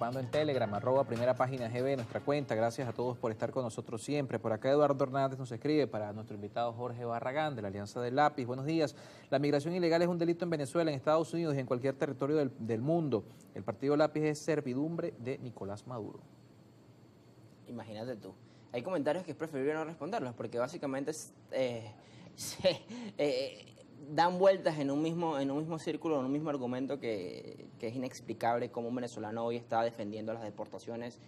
Mando en Telegram, @primera página GB, nuestra cuenta. Gracias a todos por estar con nosotros siempre. Por acá Eduardo Hernández nos escribe para nuestro invitado Jorge Barragán de la Alianza del Lápiz. Buenos días. La migración ilegal es un delito en Venezuela, en Estados Unidos y en cualquier territorio del mundo. El partido Lápiz es servidumbre de Nicolás Maduro. Imagínate tú. Hay comentarios que es preferible no responderlos porque básicamente dan vueltas en un mismo círculo, en un mismo argumento que es inexplicable cómo un venezolano hoy está defendiendo las deportaciones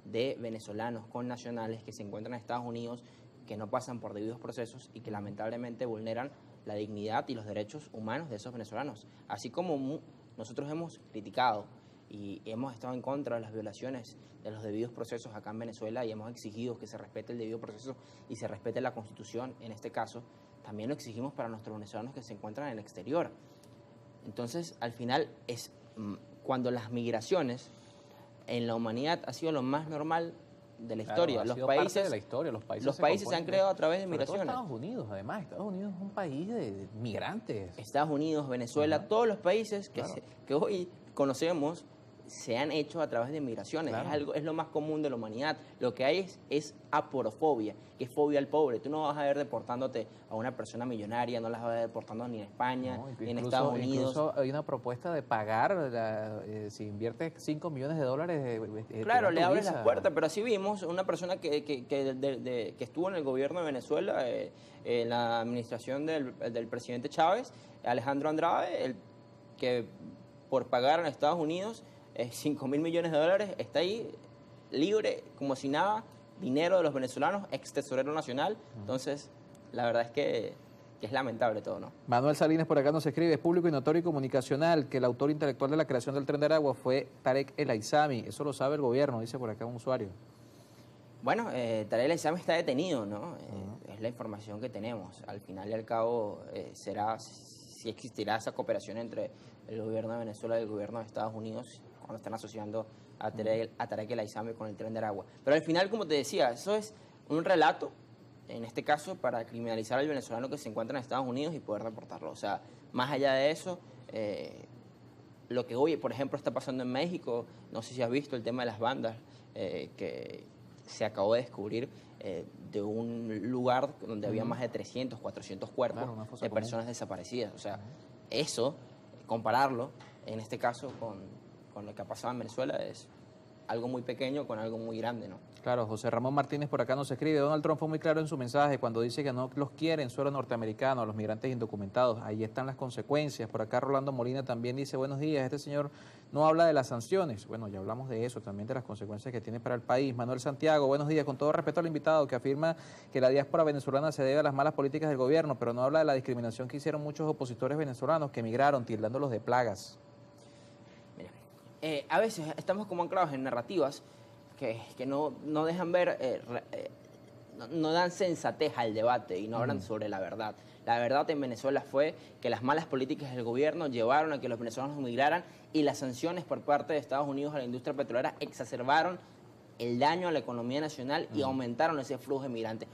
de venezolanos con nacionales que se encuentran en Estados Unidos, que no pasan por debidos procesos y que lamentablemente vulneran la dignidad y los derechos humanos de esos venezolanos. Así como nosotros hemos criticado y hemos estado en contra de las violaciones de los debidos procesos acá en Venezuela y hemos exigido que se respete el debido proceso y se respete la Constitución, en este caso, también lo exigimos para nuestros venezolanos que se encuentran en el exterior. Entonces, al final, es cuando las migraciones en la humanidad ha sido lo más normal de la historia. Los países se han creado a través de migraciones. Estados Unidos, además, Estados Unidos es un país de migrantes. Estados Unidos, Venezuela, todos los países que hoy conocemos se han hecho a través de migraciones. Es lo más común de la humanidad. Lo que hay es aporofobia, que es fobia al pobre. Tú no vas a ver deportándote a una persona millonaria, no las vas a ver deportando ni en España, ni en Estados Unidos. Incluso hay una propuesta de pagar, si inviertes $5 millones. Claro, le abres las puertas, pero así vimos una persona que estuvo en el gobierno de Venezuela, en la administración del presidente Chávez, Alejandro Andrade, que por pagar en Estados Unidos $5.000 millones, está ahí libre, como si nada, dinero de los venezolanos, ex tesorero nacional. Entonces, la verdad es que es lamentable todo, ¿no? Manuel Salinas por acá nos escribe: es público y notorio y comunicacional que el autor intelectual de la creación del Tren de Aragua fue Tarek El Aizami. Eso lo sabe el gobierno, dice por acá un usuario. Bueno, Tarek El Aizami está detenido, ¿no? Es la información que tenemos. Al final y al cabo será si existirá esa cooperación entre el gobierno de Venezuela y el gobierno de Estados Unidos cuando están asociando a Tarek El Aizami con el Tren de Aragua. Pero al final, como te decía, eso es un relato, en este caso, para criminalizar al venezolano que se encuentra en Estados Unidos y poder deportarlo. O sea, más allá de eso, lo que hoy, por ejemplo, está pasando en México, no sé si has visto el tema de las bandas, que se acabó de descubrir de un lugar donde había más de 300, 400 cuerpos de personas desaparecidas. O sea, eso, compararlo, en este caso, con lo que ha pasado en Venezuela, es algo muy pequeño con algo muy grande, ¿no? Claro, José Ramón Martínez por acá nos escribe: Donald Trump fue muy claro en su mensaje cuando dice que no los quiere en suelo norteamericano, a los migrantes indocumentados. Ahí están las consecuencias. Por acá Rolando Molina también dice: buenos días, este señor no habla de las sanciones. Bueno, ya hablamos de eso, también de las consecuencias que tiene para el país. Manuel Santiago, buenos días, con todo respeto al invitado que afirma que la diáspora venezolana se debe a las malas políticas del gobierno, pero no habla de la discriminación que hicieron muchos opositores venezolanos que emigraron, tildándolos de plagas. A veces estamos como anclados en narrativas que no dejan ver, no dan sensatez al debate y no hablan sobre la verdad. La verdad en Venezuela fue que las malas políticas del gobierno llevaron a que los venezolanos migraran y las sanciones por parte de Estados Unidos a la industria petrolera exacerbaron el daño a la economía nacional y aumentaron ese flujo de migrantes.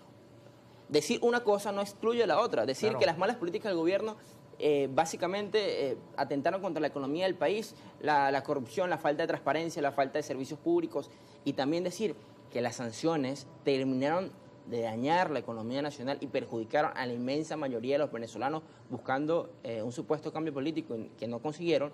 Decir una cosa no excluye la otra. Decir que las malas políticas del gobierno básicamente atentaron contra la economía del país, la corrupción, la falta de transparencia, la falta de servicios públicos, y también decir que las sanciones terminaron de dañar la economía nacional y perjudicaron a la inmensa mayoría de los venezolanos buscando un supuesto cambio político que no consiguieron,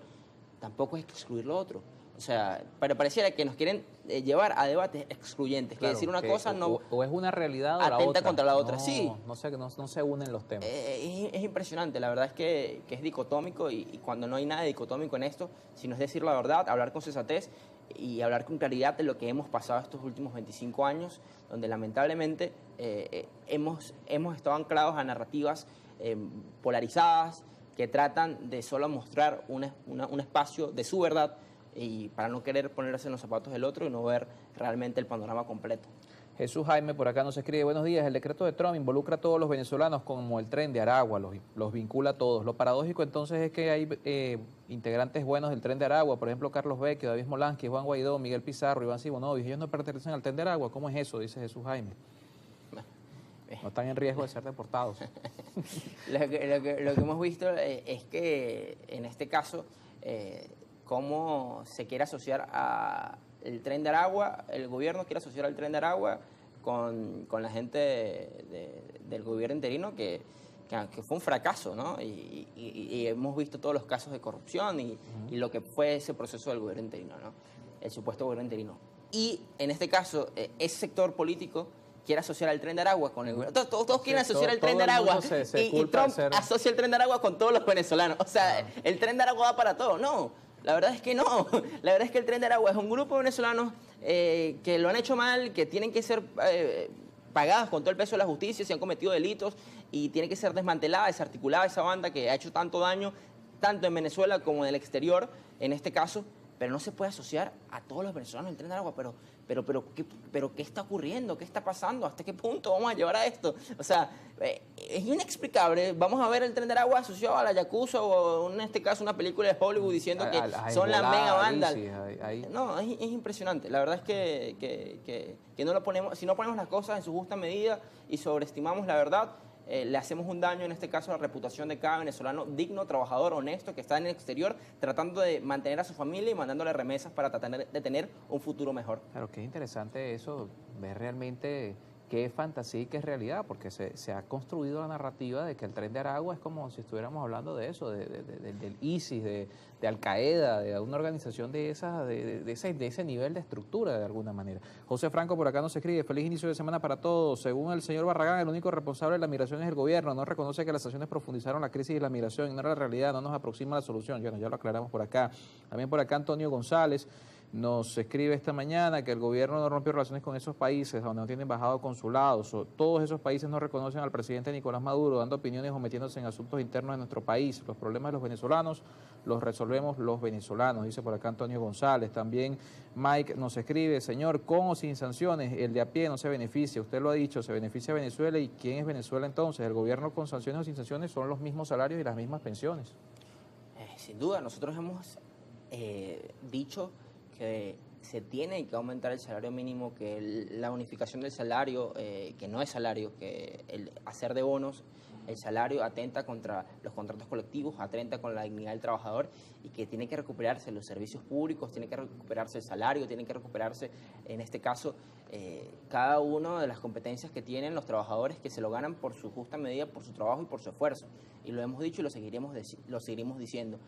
tampoco es excluir lo otro. O sea, pero pareciera que nos quieren llevar a debates excluyentes, que decir una cosa no... O es una realidad o la otra. Atenta contra la otra, sí. No se unen los temas. Es impresionante, la verdad es que es dicotómico y cuando no hay nada dicotómico en esto, sino es decir la verdad, hablar con sensatez y hablar con claridad de lo que hemos pasado estos últimos 25 años, donde lamentablemente hemos estado anclados a narrativas polarizadas que tratan de solo mostrar un espacio de su verdad, y para no querer ponerse en los zapatos del otro y no ver realmente el panorama completo. Jesús Jaime por acá nos escribe: buenos días, el decreto de Trump involucra a todos los venezolanos como el Tren de Aragua, los vincula a todos. Lo paradójico entonces es que hay integrantes buenos del Tren de Aragua, por ejemplo Carlos Vecchio, David Molansky, Juan Guaidó, Miguel Pizarro, Iván Simonovic. Ellos no pertenecen al Tren de Aragua. ¿Cómo es eso?, dice Jesús Jaime. No están en riesgo de ser deportados. Lo que hemos visto es que en este caso... cómo se quiere asociar a el Tren de Aragua, el gobierno quiere asociar al Tren de Aragua con la gente del gobierno interino que fue un fracaso, ¿no? Y hemos visto todos los casos de corrupción y lo que fue ese proceso del gobierno interino, ¿no? El supuesto gobierno interino. Y en este caso, ese sector político quiere asociar al Tren de Aragua con el gobierno. Todos quieren asociar el Tren de Aragua. Y Trump asocia el Tren de Aragua con todos los venezolanos. O sea, el Tren de Aragua va para todo. No, la verdad es que no. La verdad es que el Tren de Aragua es un grupo de venezolanos que lo han hecho mal, que tienen que ser pagados con todo el peso de la justicia, si han cometido delitos, y tiene que ser desmantelada, desarticulada esa banda que ha hecho tanto daño, tanto en Venezuela como en el exterior, en este caso. Pero no se puede asociar a todos los venezolanos el Tren de Aragua. Pero ¿qué está ocurriendo? ¿Qué está pasando? ¿Hasta qué punto vamos a llevar a esto? O sea, es inexplicable. Vamos a ver el Tren de Aragua asociado a la Yakuza o en este caso una película de Hollywood diciendo que son la mega banda. No, es impresionante. La verdad es que no lo ponemos, si no ponemos las cosas en su justa medida y sobreestimamos la verdad, le hacemos un daño, en este caso, a la reputación de cada venezolano digno, trabajador, honesto, que está en el exterior tratando de mantener a su familia y mandándole remesas para tratar de tener un futuro mejor. Claro, qué interesante eso, ver realmente qué es fantasía y qué es realidad, porque se ha construido la narrativa de que el Tren de Aragua es como si estuviéramos hablando de eso, del ISIS, de Al-Qaeda, de una organización de ese nivel de estructura de alguna manera. José Franco por acá nos escribe: feliz inicio de semana para todos. Según el señor Barragán, el único responsable de la migración es el gobierno. No reconoce que las sanciones profundizaron la crisis de la migración, ignora la realidad, no nos aproxima a la solución. Bueno, ya lo aclaramos por acá. También por acá Antonio González nos escribe esta mañana que el gobierno no rompió relaciones con esos países donde no tienen embajado consulados. Todos esos países no reconocen al presidente Nicolás Maduro, dando opiniones o metiéndose en asuntos internos de nuestro país. Los problemas de los venezolanos los resolvemos los venezolanos, dice por acá Antonio González. También Mike nos escribe: señor, con o sin sanciones, el de a pie no se beneficia. Usted lo ha dicho, se beneficia Venezuela. ¿Y quién es Venezuela entonces? ¿El gobierno con sanciones o sin sanciones? Son los mismos salarios y las mismas pensiones. Sin duda, nosotros hemos dicho que se tiene que aumentar el salario mínimo, que la unificación del salario, que no es salario, que el hacer de bonos el salario atenta contra los contratos colectivos, atenta con la dignidad del trabajador, y que tiene que recuperarse los servicios públicos, tiene que recuperarse el salario, tiene que recuperarse, en este caso, cada una de las competencias que tienen los trabajadores, que se lo ganan por su justa medida, por su trabajo y por su esfuerzo. Y lo hemos dicho y lo seguiremos diciendo.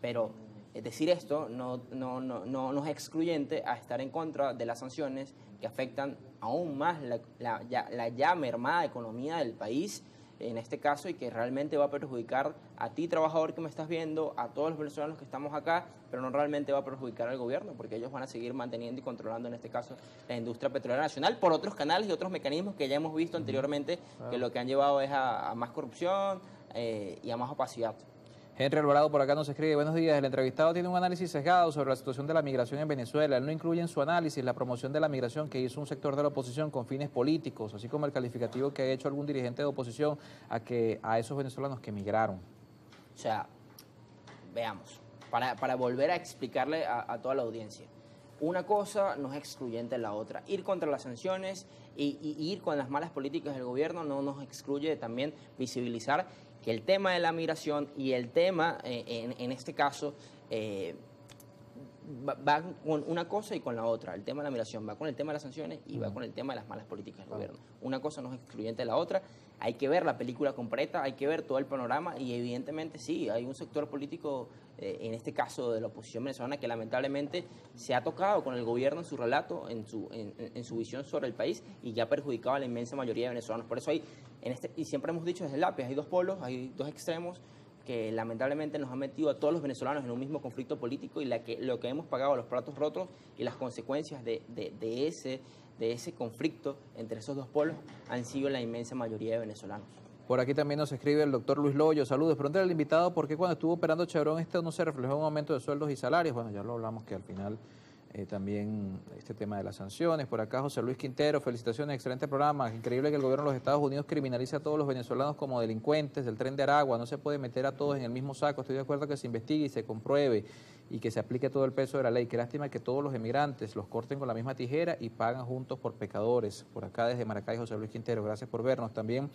Pero decir esto no es excluyente a estar en contra de las sanciones que afectan aún más la ya mermada economía del país, en este caso, y que realmente va a perjudicar a ti, trabajador que me estás viendo, a todos los venezolanos que estamos acá, pero no realmente va a perjudicar al gobierno, porque ellos van a seguir manteniendo y controlando, en este caso, la industria petrolera nacional por otros canales y otros mecanismos que ya hemos visto anteriormente, que lo que han llevado es a más corrupción y a más opacidad. Henry Alvarado por acá nos escribe: buenos días, el entrevistado tiene un análisis sesgado sobre la situación de la migración en Venezuela. Él no incluye en su análisis la promoción de la migración que hizo un sector de la oposición con fines políticos, así como el calificativo que ha hecho algún dirigente de oposición a esos venezolanos que migraron. O sea, veamos, para volver a explicarle a toda la audiencia, una cosa no es excluyente de la otra. Ir contra las sanciones y ir con las malas políticas del gobierno no nos excluye de también visibilizar que el tema de la migración y el tema, en este caso, va con una cosa y con la otra. El tema de la migración va con el tema de las sanciones y va con el tema de las malas políticas del gobierno. Una cosa no es excluyente de la otra. Hay que ver la película completa, hay que ver todo el panorama, y evidentemente sí, hay un sector político, en este caso de la oposición venezolana, que lamentablemente se ha tocado con el gobierno en su relato, en su visión sobre el país, y ya ha perjudicado a la inmensa mayoría de venezolanos. Por eso hay, y siempre hemos dicho desde el API, hay dos polos, hay dos extremos que lamentablemente nos han metido a todos los venezolanos en un mismo conflicto político, y lo que hemos pagado, los platos rotos y las consecuencias de ese conflicto entre esos dos polos han sido la inmensa mayoría de venezolanos. Por aquí también nos escribe el doctor Luis Loyo: saludos, pregúntale al invitado por qué cuando estuvo operando Chevron esto no se reflejó en un aumento de sueldos y salarios. Bueno, ya lo hablamos, que al final también este tema de las sanciones. Por acá José Luis Quintero: felicitaciones, excelente programa. Increíble que el gobierno de los Estados Unidos criminalice a todos los venezolanos como delincuentes del Tren de Aragua. No se puede meter a todos en el mismo saco. Estoy de acuerdo que se investigue y se compruebe y que se aplique todo el peso de la ley. Qué lástima que todos los emigrantes los corten con la misma tijera y pagan juntos por pecadores. Por acá desde Maracay, José Luis Quintero, gracias por vernos. También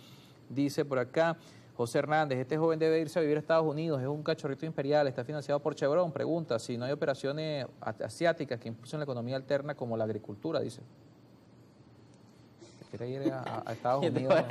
dice por acá José Hernández, este joven debe irse a vivir a Estados Unidos, es un cachorrito imperial, está financiado por Chevron. Pregunta si no hay operaciones asiáticas que impulsen la economía alterna como la agricultura, dice. Quiere ir a Estados Unidos.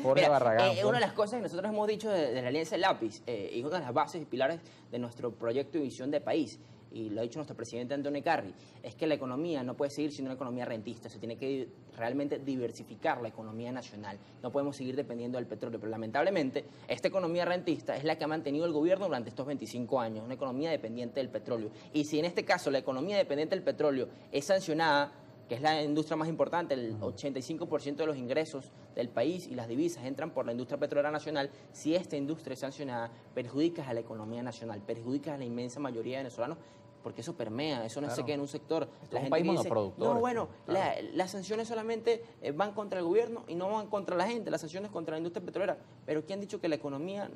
Jorge Barragán. Una de las cosas que nosotros hemos dicho de la Alianza del Lápiz, y una de las bases y pilares de nuestro proyecto y visión de país, y lo ha dicho nuestro presidente Antonio Carri, es que la economía no puede seguir siendo una economía rentista, se tiene que realmente diversificar la economía nacional. No podemos seguir dependiendo del petróleo, pero lamentablemente esta economía rentista es la que ha mantenido el gobierno durante estos 25 años, una economía dependiente del petróleo. Y si en este caso la economía dependiente del petróleo es sancionada, que es la industria más importante, el 85% de los ingresos del país y las divisas entran por la industria petrolera nacional, si esta industria es sancionada, perjudica a la economía nacional, perjudica a la inmensa mayoría de venezolanos, porque eso permea, eso no se queda en un sector. La gente dice, no, bueno, las sanciones solamente van contra el gobierno y no van contra la gente, las sanciones contra la industria petrolera. Pero ¿quién ha dicho que la economía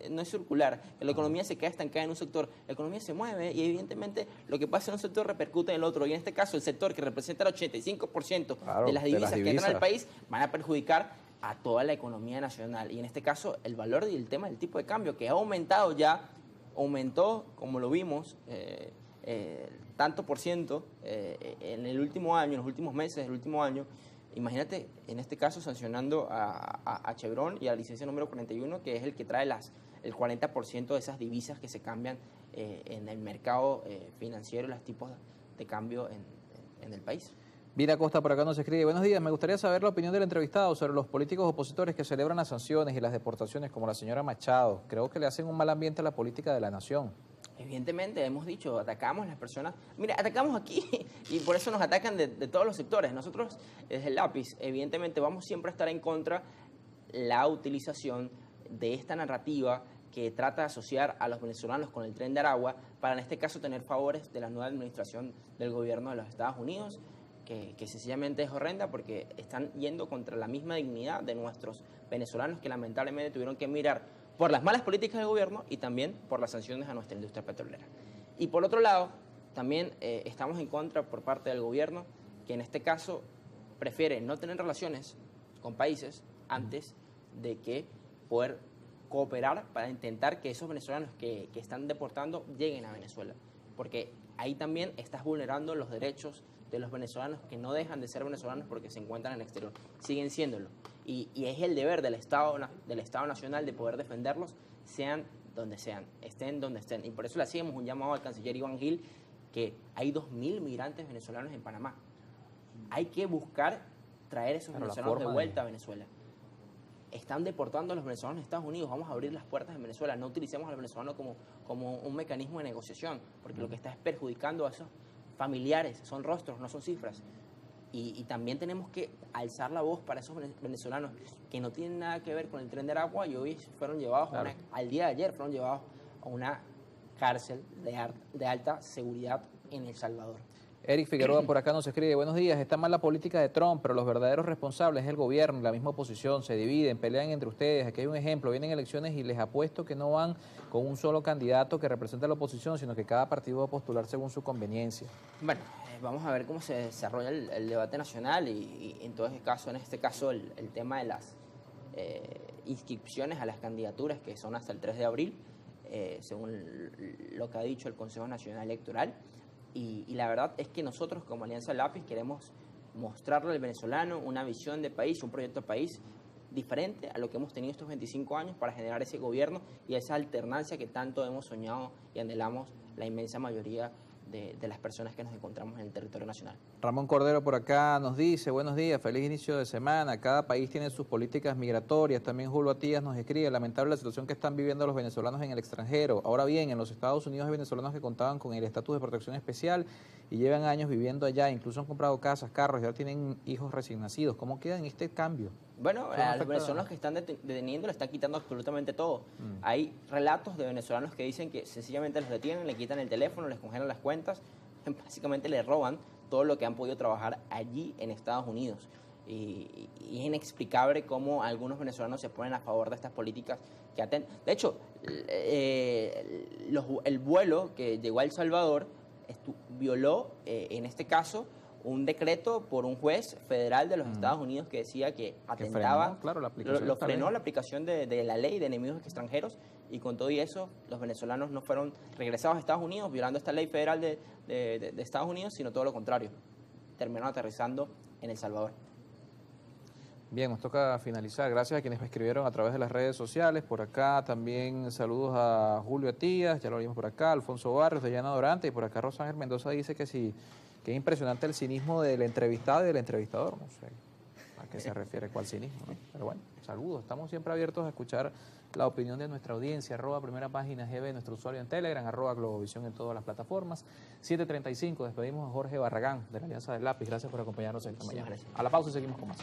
no es circular? Que la economía se queda estancada en un sector. La economía se mueve y evidentemente lo que pasa en un sector repercute en el otro. Y en este caso el sector que representa el 85% de las divisas que entran al país van a perjudicar a toda la economía nacional. Y en este caso el valor y el tema del tipo de cambio, que ha aumentado ya, aumentó, como lo vimos, tanto por ciento en el último año, en los últimos meses del último año. Imagínate, en este caso, sancionando a Chevron y a la licencia número 41, que es el que trae el 40% de esas divisas que se cambian en el mercado financiero, los tipos de cambio en el país. Vida Costa por acá nos escribe, buenos días, me gustaría saber la opinión del entrevistado sobre los políticos opositores que celebran las sanciones y las deportaciones, como la señora Machado. Creo que le hacen un mal ambiente a la política de la nación. Evidentemente, hemos dicho, atacamos a las personas. Mira, atacamos aquí y por eso nos atacan de todos los sectores. Nosotros, desde el Lápiz, evidentemente vamos siempre a estar en contra la utilización de esta narrativa que trata de asociar a los venezolanos con el Tren de Aragua para, en este caso, tener favores de la nueva administración del gobierno de los Estados Unidos, que sencillamente es horrenda porque están yendo contra la misma dignidad de nuestros venezolanos que lamentablemente tuvieron que mirar por las malas políticas del gobierno y también por las sanciones a nuestra industria petrolera. Y por otro lado, también estamos en contra por parte del gobierno, que en este caso prefiere no tener relaciones con países antes de que poder cooperar para intentar que esos venezolanos que están deportando lleguen a Venezuela. Porque ahí también estás vulnerando los derechos de los venezolanos que no dejan de ser venezolanos porque se encuentran en el exterior, siguen siéndolo. Y es el deber del Estado Nacional de poder defenderlos, sean donde sean, estén donde estén. Y por eso le hacíamos un llamado al canciller Iván Gil, que hay 2.000 migrantes venezolanos en Panamá. Hay que buscar traer esos venezolanos de vuelta a Venezuela. Están deportando a los venezolanos a Estados Unidos, vamos a abrir las puertas en Venezuela, no utilicemos al venezolano como un mecanismo de negociación, porque lo que está es perjudicando a esos familiares, son rostros, no son cifras. Y también tenemos que alzar la voz para esos venezolanos que no tienen nada que ver con el Tren de Aragua y hoy fueron llevados, al día de ayer fueron llevados a una cárcel de alta seguridad en El Salvador. Eric Figueroa por acá nos escribe, buenos días, está mal la política de Trump, pero los verdaderos responsables es el gobierno, la misma oposición, se dividen, pelean entre ustedes. Aquí hay un ejemplo, vienen elecciones y les apuesto que no van con un solo candidato que represente a la oposición, sino que cada partido va a postular según su conveniencia. Bueno, vamos a ver cómo se desarrolla el debate nacional y en todo caso, en este caso, el tema de las inscripciones a las candidaturas, que son hasta el 3 de abril, según lo que ha dicho el Consejo Nacional Electoral. Y la verdad es que nosotros como Alianza Lápiz queremos mostrarle al venezolano una visión de país, un proyecto de país diferente a lo que hemos tenido estos 25 años para generar ese gobierno y esa alternancia que tanto hemos soñado y anhelamos la inmensa mayoría de las personas que nos encontramos en el territorio nacional. Ramón Cordero por acá nos dice, buenos días, feliz inicio de semana, cada país tiene sus políticas migratorias, también Julio Atías nos escribe, lamentable la situación que están viviendo los venezolanos en el extranjero. Ahora bien, en los Estados Unidos hay venezolanos que contaban con el estatus de protección especial y llevan años viviendo allá, incluso han comprado casas, carros, ya tienen hijos recién nacidos. ¿Cómo queda en este cambio? Bueno, a los venezolanos que están deteniendo le están quitando absolutamente todo. Hay relatos de venezolanos que dicen que sencillamente los detienen, le quitan el teléfono, les congelan las cuentas, básicamente le roban todo lo que han podido trabajar allí en Estados Unidos. Y es inexplicable cómo algunos venezolanos se ponen a favor de estas políticas que atentan. De hecho, el vuelo que llegó a El Salvador violó, en este caso, un decreto por un juez federal de los Estados Unidos que decía que atentaba, frenó, claro, la aplicación lo de esta frenó ley. la aplicación de la ley de enemigos extranjeros, y con todo y eso los venezolanos no fueron regresados a Estados Unidos violando esta ley federal de Estados Unidos, sino todo lo contrario, terminaron aterrizando en El Salvador. Bien, nos toca finalizar. Gracias a quienes me escribieron a través de las redes sociales. Por acá también saludos a Julio Tías, ya lo vimos por acá, Alfonso Barrios, Dayana Dorante, y por acá Rosángel Mendoza dice que sí, que es impresionante el cinismo del entrevistado y del entrevistador. No sé a qué se refiere, cuál cinismo, ¿no? Pero bueno, saludos. Estamos siempre abiertos a escuchar la opinión de nuestra audiencia. Primera página GB, nuestro usuario en Telegram, @Globovisión en todas las plataformas. 7:35, despedimos a Jorge Barragán de la Alianza del Lápiz. Gracias por acompañarnos esta mañana. Gracias. A la pausa y seguimos con más.